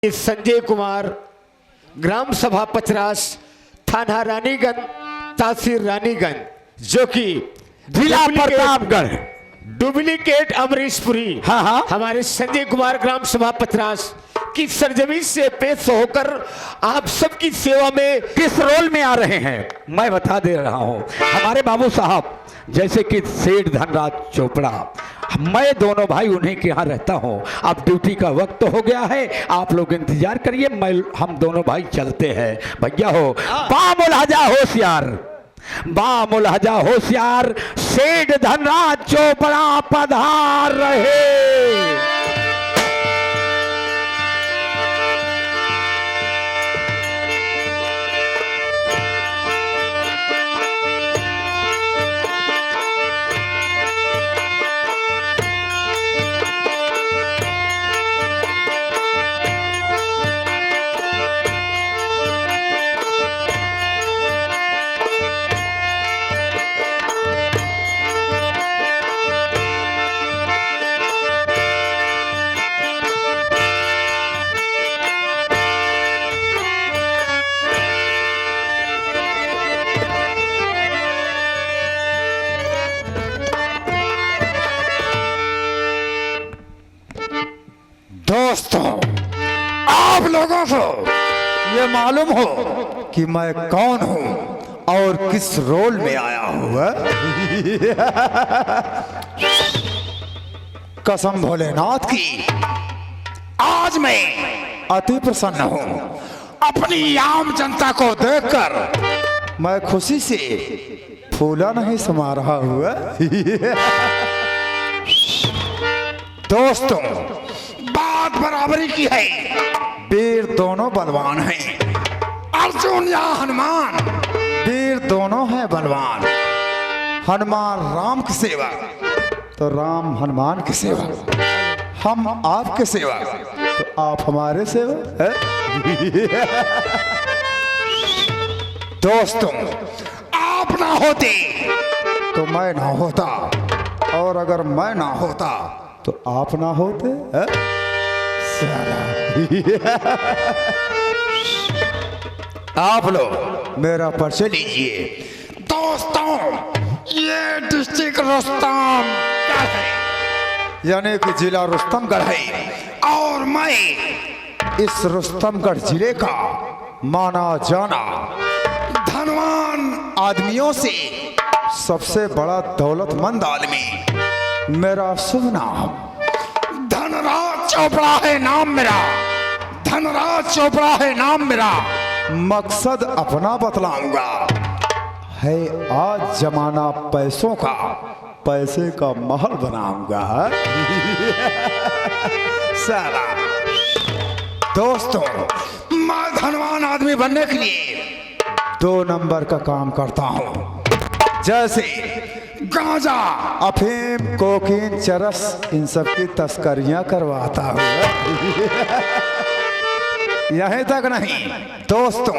संजय कुमार, ग्राम सभा पचरास, थाना रानीगंज, तहसील रानीगंज, जो कि जिला प्रतापगढ़, डुप्लीकेट अमरीशपुरी। हाँ। हमारे संजय कुमार ग्राम सभा पचरास की सरजमी से पेश होकर आप सबकी सेवा में किस रोल में आ रहे हैं मैं बता दे रहा हूं। हमारे बाबू साहब जैसे कि सेठ धनराज चोपड़ा, मैं दोनों भाई उन्हीं के यहाँ रहता हूँ। अब ड्यूटी का वक्त हो गया है, आप लोग इंतजार करिए, हम दोनों भाई चलते हैं। भैया हो बामुलहजा होशियार, बामुलहजा होशियार, सेठ धनराज चोपड़ा पधार रहे। दोस्तों, आप लोगों को ये मालूम हो कि मैं कौन हूं और किस रोल में आया हूं? कसम भोलेनाथ की, आज मैं अति प्रसन्न हूं। अपनी आम जनता को देखकर मैं खुशी से फूला नहीं समा रहा हुआ। दोस्तों, बात बराबरी की है। वीर दोनों बलवान हैं, अर्जुन या हनुमान, वीर दोनों हैं बलवान। हनुमान राम की सेवा तो राम हनुमान की सेवा, हम आपके सेवा तो आप हमारे सेवा है? दोस्तों, आप ना होते तो मैं ना होता, और अगर मैं ना होता तो आप ना होते है? आप लोग मेरा परिचय लीजिए। दोस्तों, ये डिस्ट्रिक्ट रुस्तमगढ़ है, यानी कि जिला रुस्तमगढ़ है, और मैं इस रुस्तमगढ़ जिले का माना जाना धनवान आदमियों से सबसे बड़ा दौलतमंद आदमी। मेरा शुभ नाम धनराज चोपड़ा है, नाम मेरा धनराज चोपड़ा है, नाम मेरा। मकसद अपना बतलाऊंगा है, आज जमाना पैसों का, पैसे का महल बनाऊंगा। साला दोस्तों, मैं धनवान आदमी बनने के लिए 2 नंबर का काम करता हूँ, जैसे गांजा, अफीम, कोकीन, चरस, इन सब की तस्करियां करवाता हूँ। यहीं तक नहीं दोस्तों,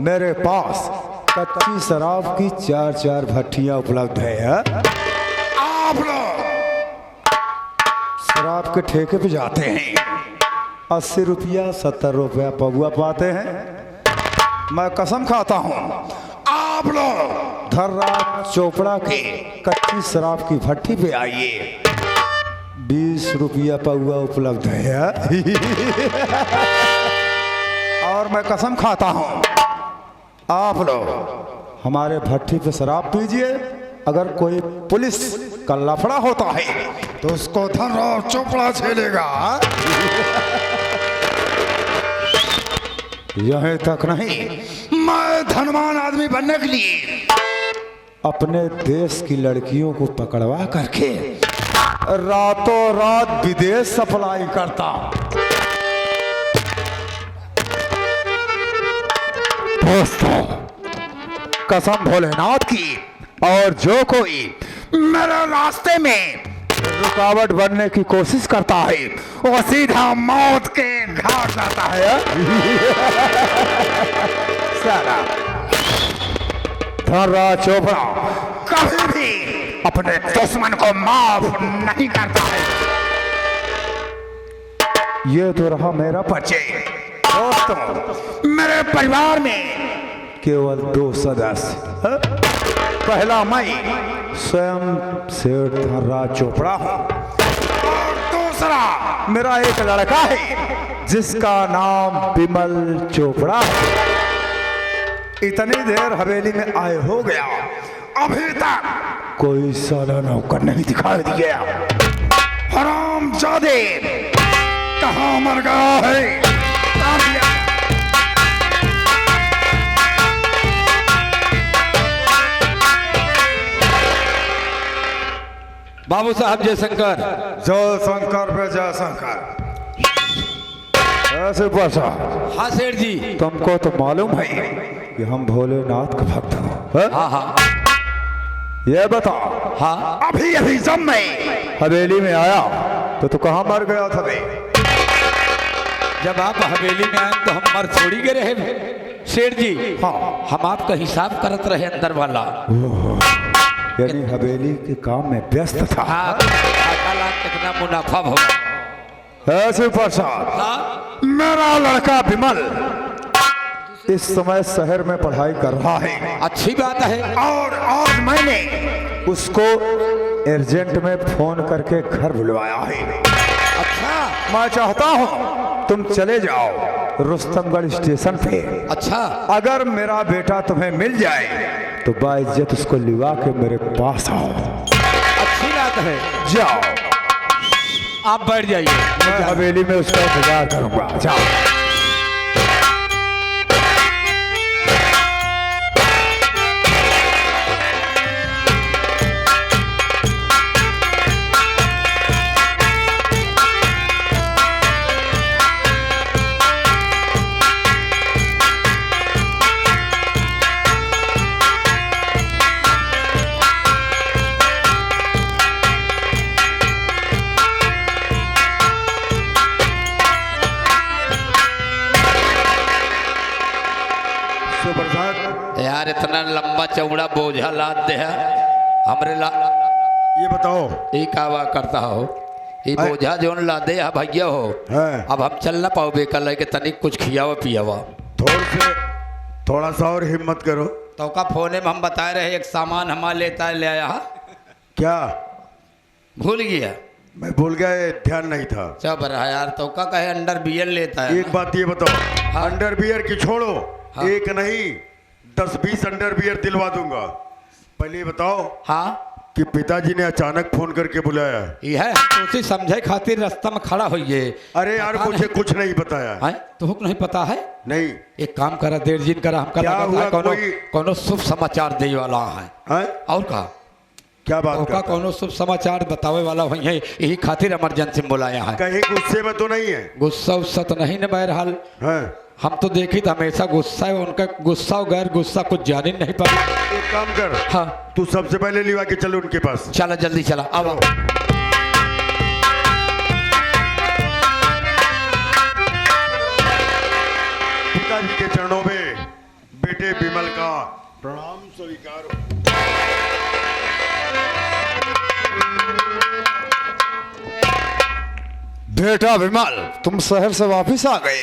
मेरे पास कच्ची शराब की 4-4 भट्टियां उपलब्ध है। आप लोग शराब के ठेके पे जाते हैं, 80 रुपया 70 रुपया पगुआ पाते हैं। मैं कसम खाता हूँ, आप लोग धनराज चोपड़ा के कच्ची शराब की भट्टी पे आइए, 20 रुपया पगुआ उपलब्ध है। और मैं कसम खाता हूं, आप लोग हमारे भट्टी पे शराब पीजिए, अगर कोई पुलिस का लफड़ा होता है तो उसको धनराज चोपड़ा झेलेगा। यहीं तक नहीं, मैं धनवान आदमी बनने के लिए अपने देश की लड़कियों को पकड़वा करके रातों रात विदेश सप्लाई करता। दोस्तों, कसम भोलेनाथ की, और जो कोई मेरे रास्ते में रुकावट बनने की कोशिश करता है वो सीधा मौत के घाट जाता है। साला धनराज चोपड़ा कभी भी अपने दुश्मन को माफ नहीं करता है। ये तो रहा मेरा परिचय। दोस्तों, मेरे परिवार में केवल 2 सदस्य। पहला मैं स्वयं सेठ धनराज चोपड़ा हूँ और दूसरा मेरा एक लड़का है जिसका नाम विमल चोपड़ा है। इतनी देर हवेली में आए हो गया, अभी तक कोई साला नौकर नहीं दिखाई दिया। हरामजादे कहाँ मर गया है? बाबू साहब जयशंकर। जय शंकर पे जय शंकर। ऐसे बसा, हाँ सेठ जी। तुमको तो मालूम है कि हम भोलेनाथ का भक्त हैं। हाँ हाँ ये बताओ, हाँ। अभी अभी जब मैं हवेली में आया तो तू कहाँ मर गया था बे? जब आप हवेली में आए तो हम मर थोड़ी गए रहे सेठ जी। हाँ, हम आपका हिसाब करत रहे अंदर वाला। यानी हवेली के काम में व्यस्त था। हाँ, कितना मुनाफा होगा। ऐसे प्रसाद, हाँ? मेरा लड़का विमल इस समय शहर में पढ़ाई कर रहा है। अच्छी बात है। और आज मैंने उसको अर्जेंट में फोन करके घर बुलवाया है। अच्छा। मैं चाहता हूँ तुम चले जाओ रुस्तमगढ़ स्टेशन पे। अच्छा। अगर मेरा बेटा तुम्हें मिल जाए तो बाइज्जत उसको लिवा के मेरे पास आओ। अच्छी बात है। जाओ, आप बैठ जाइए, मैं हवेली में उसका इंतजार करूंगा। जाओ। यार इतना लंबा चौड़ा बोझा लाद दे हमरे ला। ये बताओ, ये कावा करता हो? ये बोझा जोन लादे है भैया हो। अब हम चल ना पाओ बेकल के तनिक कुछ खियावा पियावा। थोड़ा सा और हिम्मत करो। तो का फोने में हम बता रहे एक सामान हमारे लेता ले आया। क्या भूल गया? मैं भूल गया, ध्यान नहीं था। चल रहा यार, तो का कहे अंडर बियर लेता है। एक बात ये बताओ, हाँ? अंडर बियर की छोड़ो। हाँ? एक नहीं 10-20 अंडर बियर दिलवा दूंगा। पहले ये बताओ, हाँ, कि पिताजी ने अचानक फोन करके बुलाया। ये है तो उसी समझे खातिर रास्ता में खड़ा होइए। अरे यार, मुझे कुछ नहीं बताया है। तो नहीं पता है? नहीं। एक काम करा, देर जिन करा, हम क्या हुआ? कोनो शुभ समाचार दे वाला है। और का क्या बात का कोनो शुभ समाचार बतावे वाला हुई है, यही खातिर इमरजेंसी में बुलाया है। कहीं गुस्से में तो नहीं है? गुस्सा उस्सा तो नहीं न बहरहाल। हम तो देखी था हमेशा गुस्सा है, उनका गुस्सा और गैर गुस्सा कुछ जान ही नहीं पाई। एक काम कर, हाँ, तू सबसे पहले लिवा के चलो उनके पास। चला जल्दी चला, आओ। पिताजी के चरणों में बेटे विमल का प्रणाम स्वीकार हो। बेटा विमल, तुम शहर से वापस आ गए?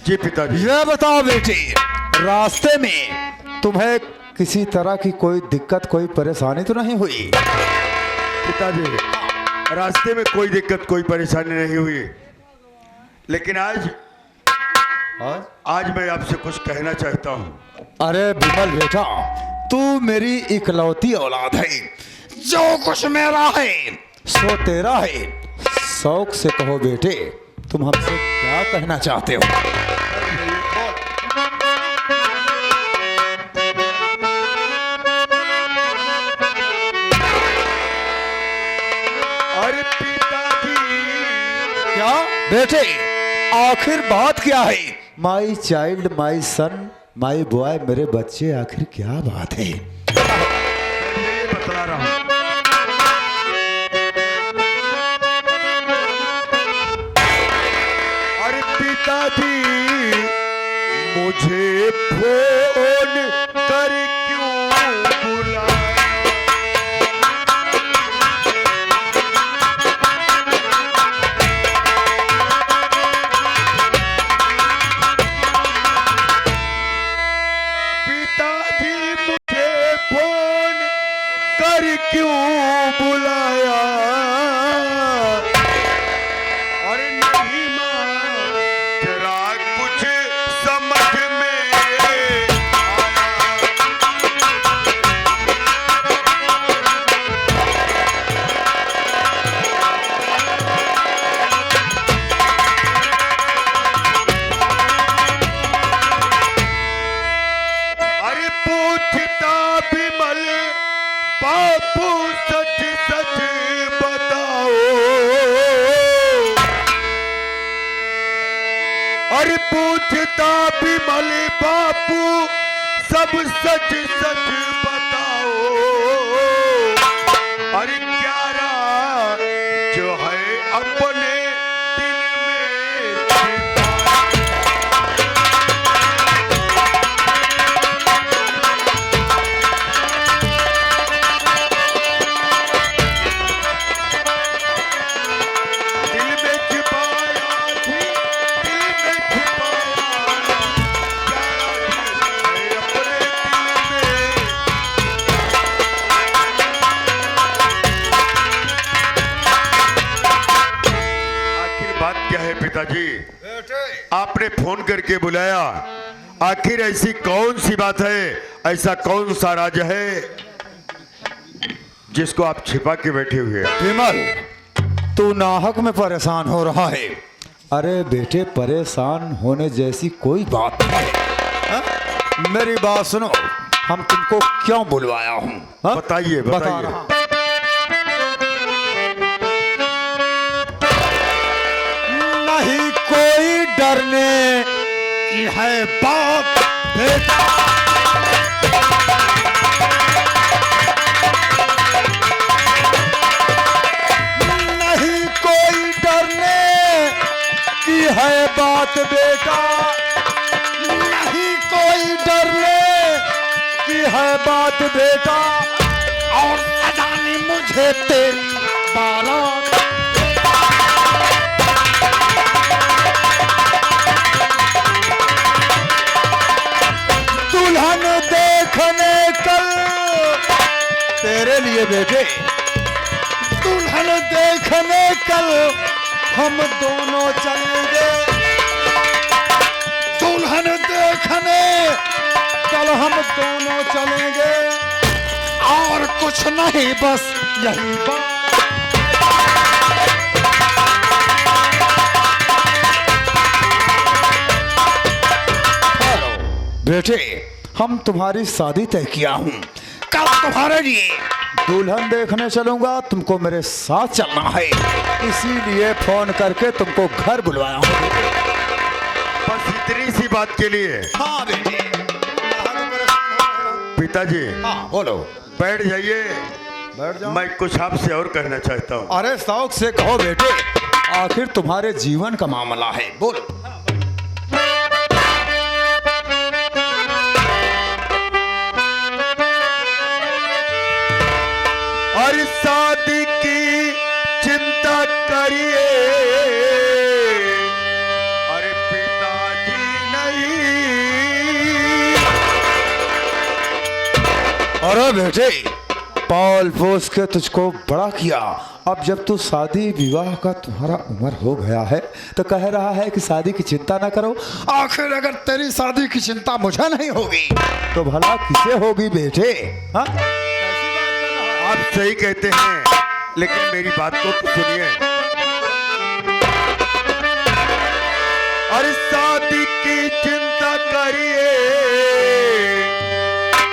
जी पिताजी। ये बताओ बेटी, रास्ते में तुम्हें किसी तरह की कोई दिक्कत, कोई परेशानी तो नहीं हुई? पिताजी, रास्ते में कोई दिक्कत, कोई परेशानी नहीं हुई, लेकिन आज मैं आपसे कुछ कहना चाहता हूँ। अरे विमल बेटा, तू मेरी इकलौती औलाद है। जो कुछ मेरा है सो तेरा है। शौक से कहो बेटे, तुम हमसे क्या कहना चाहते हो? अरे पिताजी। क्या बेटे, आखिर बात क्या है? My child, my sun, my boy, मेरे बच्चे, आखिर क्या बात है? बतला रहा हूं। अरे पिताजी, मुझे फोन कर क्यों बुलाया? पूछता विमल बापू सब सच सच बताओ, अरे क्या राज जो है अपने दिल में छिपा। दिल में छिपाया थी, दिल में छिपाया, क्या राज है अपने दिल में। आखिर बात क्या है पिताजी? आपने फोन करके बुलाया, आखिर ऐसी कौन सी बात है, ऐसा कौन सा राज है जिसको आप छिपा के बैठे हुए हैं? विमल, तू नाहक में परेशान हो रहा है। अरे बेटे, परेशान होने जैसी कोई बात नहीं है। हाँ? मेरी बात सुनो, हम तुमको क्यों बुलवाया हूँ? हाँ? बताइए बता बताइए। रहा। नहीं कोई डरने की है बात बेटा, नहीं कोई डरने की है बात बेटा, नहीं कोई डरने की है बात बेटा, और सजानी मुझे तेरी बारात। दुल्हन देखने कल तेरे लिए बेटे, दुल्हन देखने कल हम दोनों चलेंगे, दुल्हन देखने कल हम दोनों चलेंगे, और कुछ नहीं बस यही बात। बेटे, हम तुम्हारी शादी तय किया हूँ, कल तुम्हारे लिए दुल्हन देखने चलूंगा, तुमको मेरे साथ चलना है, इसीलिए फोन करके तुमको घर बुलवाया हूँ। बस इतनी सी बात के लिए? हाँ बेटे। पिताजी हाँ बोलो। बैठ जाइए, बैठ जाओ। मैं कुछ आपसे और कहना चाहता हूँ। अरे शौक से कहो बेटे, आखिर तुम्हारे जीवन का मामला है, बोलो। और शादी की चिंता करिए, अरे पिताजी नहीं। अरे बेटे, पाल पोस के तुझको बड़ा किया, अब जब तू शादी विवाह का तुम्हारा उम्र हो गया है तो कह रहा है कि शादी की चिंता ना करो। आखिर अगर तेरी शादी की चिंता मुझे नहीं होगी तो भला किसे होगी बेटे? हाँ? आप सही कहते हैं, लेकिन मेरी बात को तो सुनिए। अरे शादी की चिंता करिए,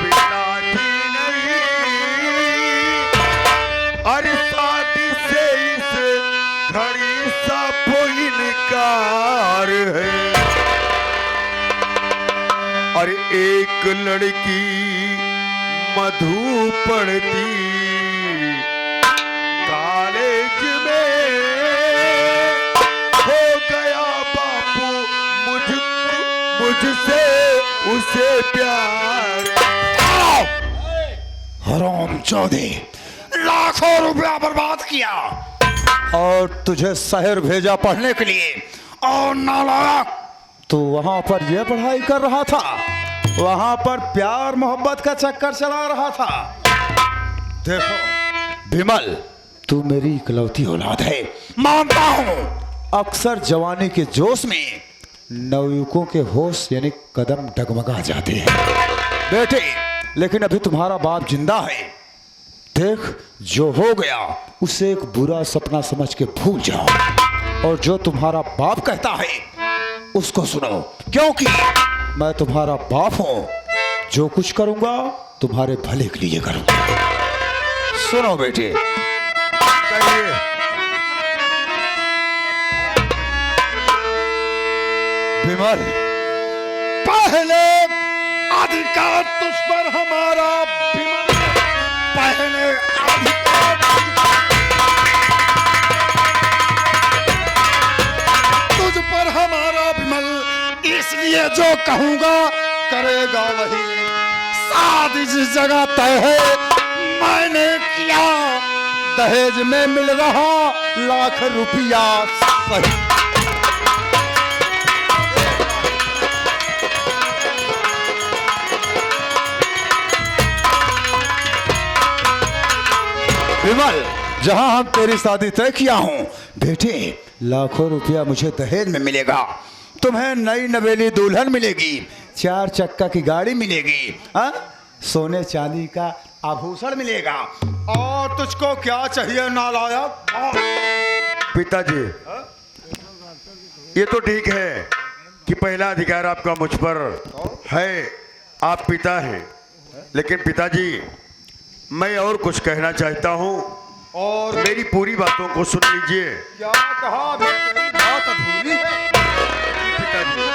पिताजी नहीं। अरे शादी से इस घड़ी सब इनकार है। अरे एक लड़की मधु पढ़ती कॉलेज में, हो गया बापू मुझसे उसे प्यार। हरामजादे, लाखों रुपया बर्बाद किया और तुझे शहर भेजा पढ़ने के लिए, और नालायक तू वहां पर यह पढ़ाई कर रहा था, वहां पर प्यार मोहब्बत का चक्कर चला रहा था। देखो विमल, तू मेरी इकलौती औलाद है, मानता हूं। अक्सर जवानी के जोश में नवयुवकों के होश यानी कदम डगमगा जाते हैं बेटे, लेकिन अभी तुम्हारा बाप जिंदा है। देख, जो हो गया उसे एक बुरा सपना समझ के भूल जाओ, और जो तुम्हारा बाप कहता है उसको सुनो, क्योंकि मैं तुम्हारा बाप हूं। जो कुछ करूंगा तुम्हारे भले के लिए करूंगा। सुनो बेटे, कहिए। विमल, पहले अधिकार तुझ पर हमारा विमल, पहले अधिकार तुझ पर हमारा विमल, इसलिए जो कहूंगा करेगा वही। शादी जिस जगह तय है मैंने किया, दहेज में मिल रहा लाख रुपया सही। विमल, जहां हम तेरी शादी तय किया हूं बेटे, लाखों रुपया मुझे दहेज में मिलेगा। तुम्हें नई नवेली दुल्हन मिलेगी, 4 चक्का की गाड़ी मिलेगी, सोने चांदी का आभूषण मिलेगा। और तुझको क्या चाहिए नालायक? पिताजी, ये तो ठीक है कि पहला अधिकार आपका मुझ पर है, आप पिता हैं, लेकिन पिताजी मैं और कुछ कहना चाहता हूँ और मेरी पूरी बातों को सुन लीजिए। क्या कहा? मेरी बात अधूरी है पिताजी।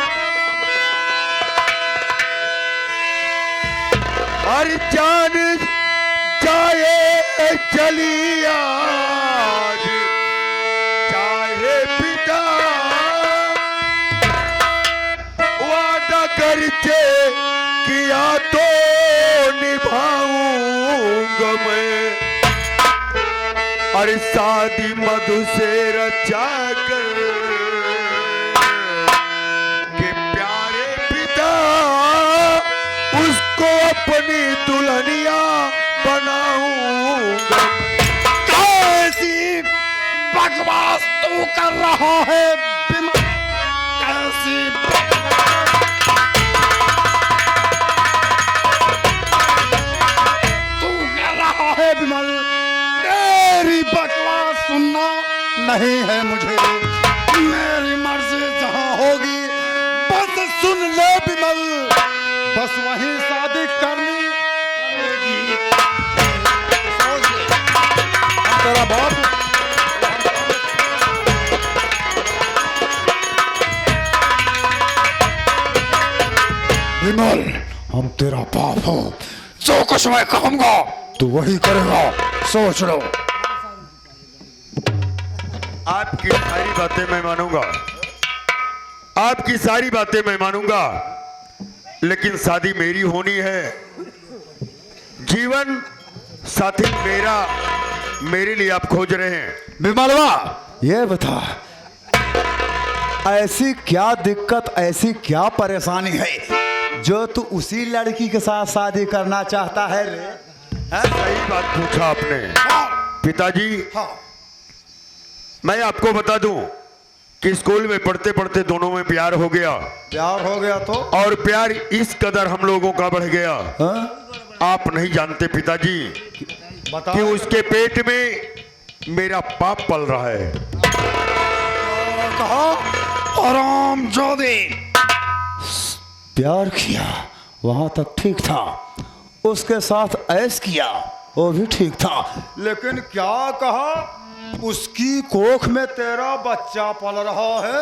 हर जान जाए चली आज, चाहे पिता वादा करके किया तो निभाऊंगा मैं। और शादी मधु से रचा कर के प्यारे पिता उसको अपनी दुल्हनिया बनाऊंगा। कैसी बकवास तू कर रहा है विमल? कैसी तू कर रहा है विमल? तेरी बकवास सुनना नहीं है मुझे, मेरी मर्जी जहां होगी बस सुन ले विमल, बस वहीं शादी करनी पड़ेगी। सोच ले, हम तेरा बाप विमल, हम तेरा बाप हो, जो कुछ मैं कहूंगा तू वही करेगा, सोच लो। आपकी सारी बातें मैं मानूंगा, आपकी सारी बातें मैं मानूंगा, लेकिन शादी मेरी होनी है। जीवन साथी मेरा, मेरे लिए आप खोज रहे हैं। विमलवा, ये बता ऐसी क्या दिक्कत, ऐसी क्या परेशानी है जो तू उसी लड़की के साथ शादी करना चाहता है रे? सही बात पूछा आपने पिताजी। हाँ। मैं आपको बता दूं कि स्कूल में पढ़ते पढ़ते दोनों में प्यार हो गया। प्यार हो गया तो? और प्यार इस कदर हम लोगों का बढ़ गया, आप नहीं जानते पिताजी बता कि उसके पेट में मेरा पाप पल रहा है। कहा आराम जोदे, प्यार किया वहां तक ठीक था, उसके साथ ऐश किया वो भी ठीक था, लेकिन क्या कहा उसकी कोख में तेरा बच्चा पल रहा है।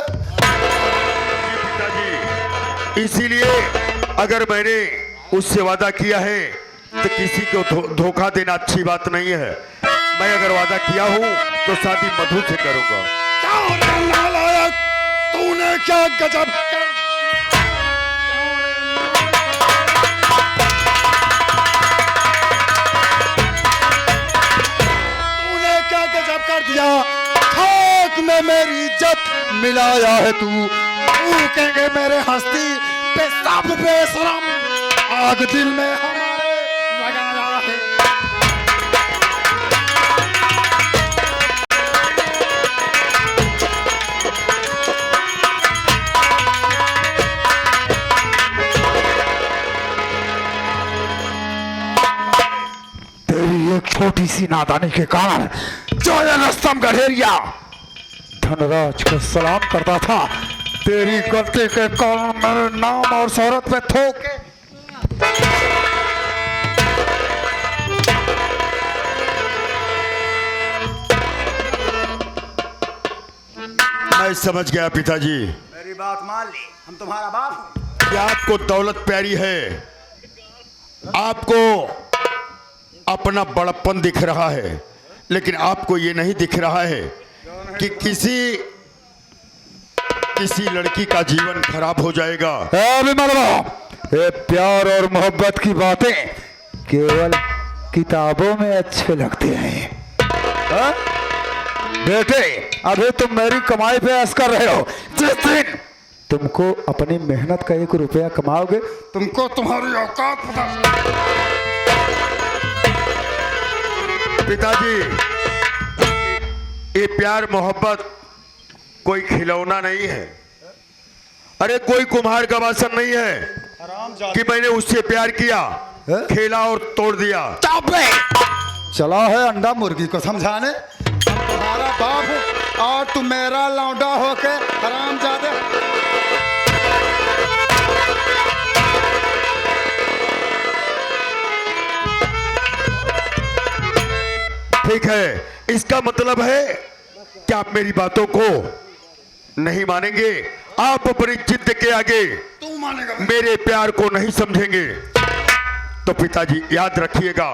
पिताजी, इसीलिए अगर मैंने उससे वादा किया है तो किसी को धोखा देना अच्छी बात नहीं है। मैं अगर वादा किया हूं तो शादी मधु से करूंगा। क्या नालायक, तूने क्या गजब कर कर दिया, खाक में मेरी इज्जत मिलाया है तू कहेंगे मेरे हस्ती पे सब बेशरम, आग दिल में हमारे लगाया है। तेरी एक छोटी सी नादानी के कारण जो ये रस्तम गढ़ेरिया धनराज को सलाम करता था, तेरी गलती के कारण मेरे नाम और शोहरत पे थोके। मैं समझ गया पिताजी। मेरी बात मान ली, हम तुम्हारा बाप हूं। कि आपको दौलत प्यारी है, आपको अपना बड़प्पन दिख रहा है, लेकिन आपको ये नहीं दिख रहा है कि किसी लड़की का जीवन खराब हो जाएगा। ये प्यार और मोहब्बत की बातें केवल किताबों में अच्छे लगते हैं। हा? बेटे, अभी तुम मेरी कमाई पे ऐश कर रहे हो। जिस दिन तुमको अपनी मेहनत का 1 रुपया कमाओगे, तुमको तुम्हारी औकात पता। पिताजी, ये प्यार मोहब्बत कोई खिलौना नहीं है, अरे कोई कुम्हार का वासन नहीं है कि मैंने उससे प्यार किया, खेला और तोड़ दिया। चला है अंडा मुर्गी को समझाने। हम तुम्हारा बाप है और तुम मेरा लौंडा होके हरामजादे। ठीक है, इसका मतलब है कि आप मेरी बातों को नहीं मानेंगे, आप अपनी जिद के आगे तू मानेगा मेरे प्यार को नहीं समझेंगे। तो पिताजी याद रखिएगा,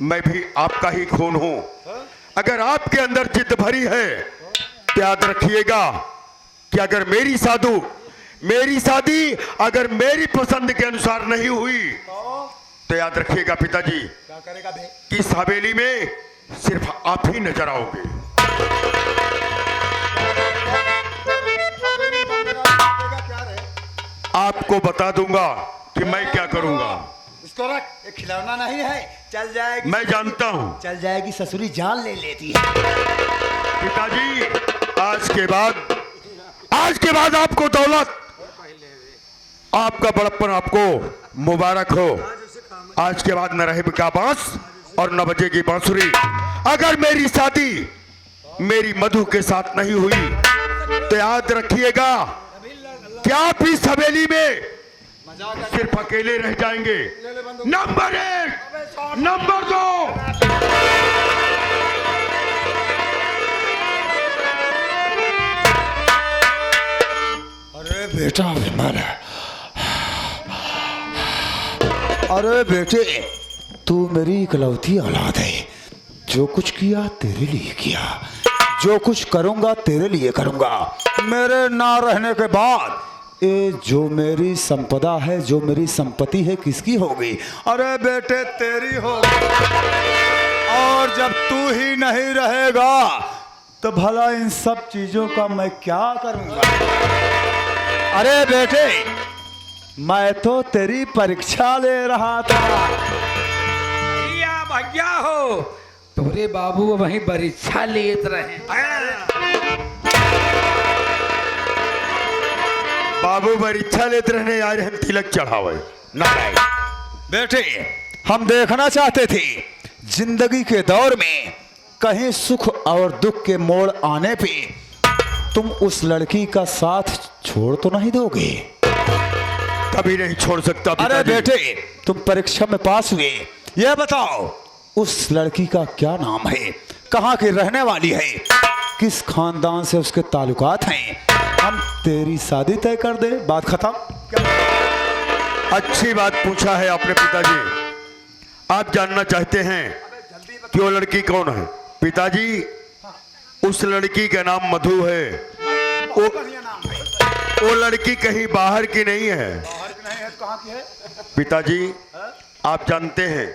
मैं भी आपका ही खून हूं। अगर आपके अंदर जिद भरी है तो याद रखिएगा कि अगर मेरी शादी अगर मेरी पसंद के अनुसार नहीं हुई तो याद रखिएगा पिताजी क्या करेगा बे? कि इस हवेली में सिर्फ आप ही नजर आओगे। आपको बता दूंगा कि मैं क्या करूंगा। इसको रख, ये खिलौना नहीं है। चल जाएगी, मैं जानता हूं। चल जाएगी ससुरी जान ले लेती है। पिताजी, आज के बाद आपको दौलत, आपका बड़प्पन आपको मुबारक हो। आज के बाद न रहेगा बांस और न बजेगी बांसुरी। अगर मेरी शादी मेरी मधु के साथ नहीं हुई तो याद रखिएगा कि आप इस हवेली में सिर्फ अकेले रह जाएंगे। Number 1, number 2। अरे बेटा विमल, अरे बेटे, तू मेरी इकलौती औलाद है। जो कुछ किया तेरे लिए किया, जो कुछ करूंगा तेरे लिए करूंगा। मेरे ना रहने के बाद ये जो मेरी संपदा है, जो मेरी संपत्ति है, किसकी होगी? अरे बेटे तेरी होगी। और जब तू ही नहीं रहेगा तो भला इन सब चीजों का मैं क्या करूंगा? अरे बेटे, मैं तो तेरी परीक्षा ले रहा था। भैया हो, तोरे बाबू वहीं परीक्षा लेत रहे। बाबू परीक्षा लेते रहने आ रहे हैं, तिलक चढ़ावे। बेटे, हम देखना चाहते थे जिंदगी के दौर में कहीं सुख और दुख के मोड़ आने पे तुम उस लड़की का साथ छोड़ तो नहीं दोगे? कभी नहीं छोड़ सकता। अरे बेटे, तुम परीक्षा में पास हुए, यह बताओ उस लड़की का क्या नाम है, कहाँ की रहने वाली है, किस खानदान से उसके ताल्लुकात हैं? हम तेरी शादी तय कर दे, बात खत्म। अच्छी बात पूछा है आपने पिताजी। आप जानना चाहते हैं कि वो लड़की कौन है? पिताजी, उस लड़की का नाम मधु है। वो लड़की कहीं बाहर की नहीं है। कहाँ की है? पिताजी, आप जानते हैं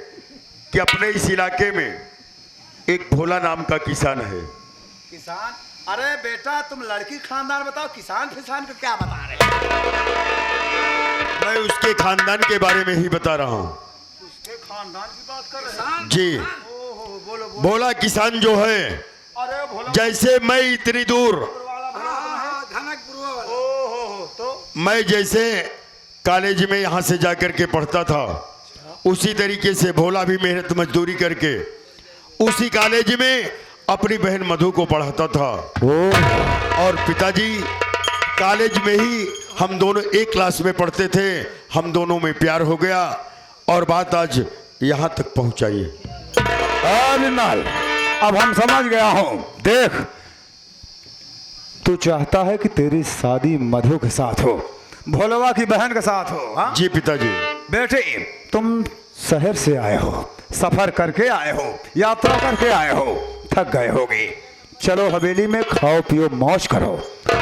कि अपने इस इलाके में एक भोला नाम का किसान है। किसान? अरे बेटा, तुम लड़की खानदान बताओ, किसान फिसान को क्या बता रहे? मैं उसके खानदान के बारे में ही बता रहा हूँ। उसके खानदान की बात कर रहे हैं? जी। बोलो, बोलो। भोला किसान जो है, अरे भोला, जैसे मैं इतनी दूर, तो मैं जैसे कॉलेज में यहाँ से जाकर के पढ़ता था, उसी तरीके से भोला भी मेहनत मजदूरी करके उसी कॉलेज में अपनी बहन मधु को पढ़ाता था। और पिताजी, कॉलेज में ही हम दोनों एक क्लास में पढ़ते थे। हम दोनों में प्यार हो गया और बात आज यहाँ तक पहुँचाई। विमल, अब हम समझ गया हूँ। देख, तू चाहता है कि तेरी शादी मधु के साथ हो, भोलवा की बहन के साथ हो। हाँ? जी पिताजी। बेटे तुम शहर से आए हो, सफर करके आए हो, यात्रा करके आए हो, थक गए होगे। चलो हवेली में खाओ पियो मौज करो।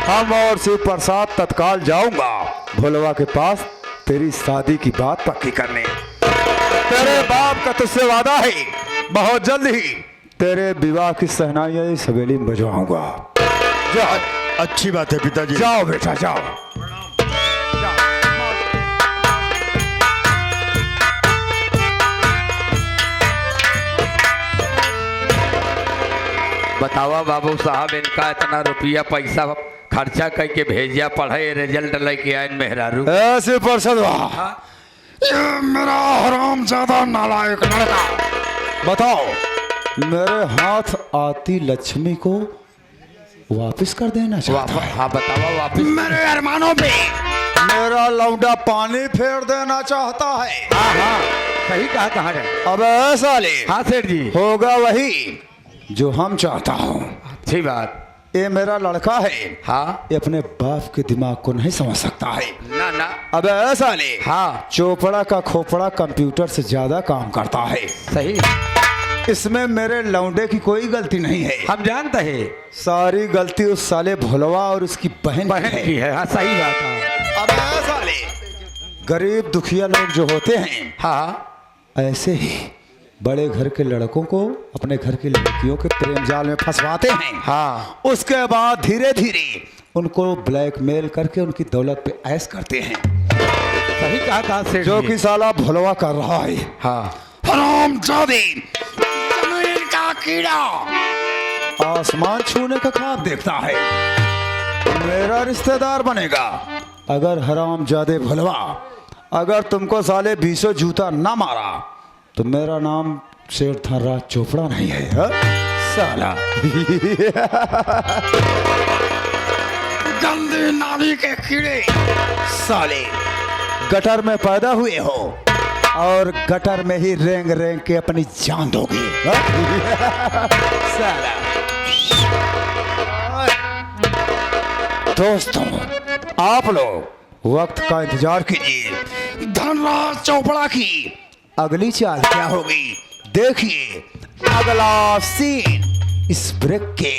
हम और शिव प्रसाद तत्काल जाऊंगा भोलवा के पास तेरी शादी की बात पक्की करने। तेरे बाप का तुझसे वादा है, बहुत जल्द ही तेरे विवाह की सहनाइयां इस हवेली में बजवाऊंगा। जाओ। अच्छी बात है पिताजी। जाओ बेटा जाओ। बतावा बाबू साहब, इनका इतना रुपया पैसा खर्चा करके भेजिया, पढ़े रिजल्ट लेके आए मेहरारू। ऐसे प्रसाद ये मेरा हराम ज्यादा नालायक लड़का, बताओ मेरे हाथ आती लक्ष्मी को वापस कर देना चाहता है? हाँ बतावा वापस। मेरे अरमानों पे मेरा लौंडा पानी फेर देना चाहता है। हाँ हाँ सही कहा, कहाँ है? अब ऐसा ले। हाँ सेठ जी। होगा वही जो हम चाहता हूँ। अच्छी बात। ये मेरा लड़का है। हाँ। ये अपने बाप के दिमाग को नहीं समझ सकता है। ना ना। अब ऐसा ले। हाँ। चोपड़ा का खोपड़ा कंप्यूटर से ज्यादा काम करता है। सही। इसमें मेरे लौंडे की कोई गलती नहीं है। हम जानते हैं। सारी गलती उस साले भोलवा और उसकी बहन की है। हाँ सही बात है। अब ऐसा ले, गरीब दुखिया लोग जो होते हैं, हाँ ऐसे ही बड़े घर के लड़कों को अपने घर की लड़कियों के प्रेम जाल में फंसवाते हैं। हाँ। उसके बाद धीरे धीरे उनको ब्लैकमेल करके उनकी दौलत पे ऐश करते हैं। सही कहा था सेठ जो जी। कि साला भोलवा कर रहा है। हाँ। हरामजादे, जमीन का कीड़ा आसमान छूने का ख्वाब देखता है, मेरा रिश्तेदार बनेगा। अगर हरामजादे भोलवा, अगर तुमको साले 20 जूता ना मारा तो मेरा नाम सेठ धनराज चोपड़ा नहीं है। हा? साला गंदी नाली के कीड़े, साले गटर में पैदा हुए हो और गटर में ही रेंग रेंग के अपनी जान दोगे। साला दोस्तों, आप लोग वक्त का इंतजार कीजिए। धनराज चोपड़ा की अगली चाल क्या होगी, देखिए अगला सीन इस ब्रेक के।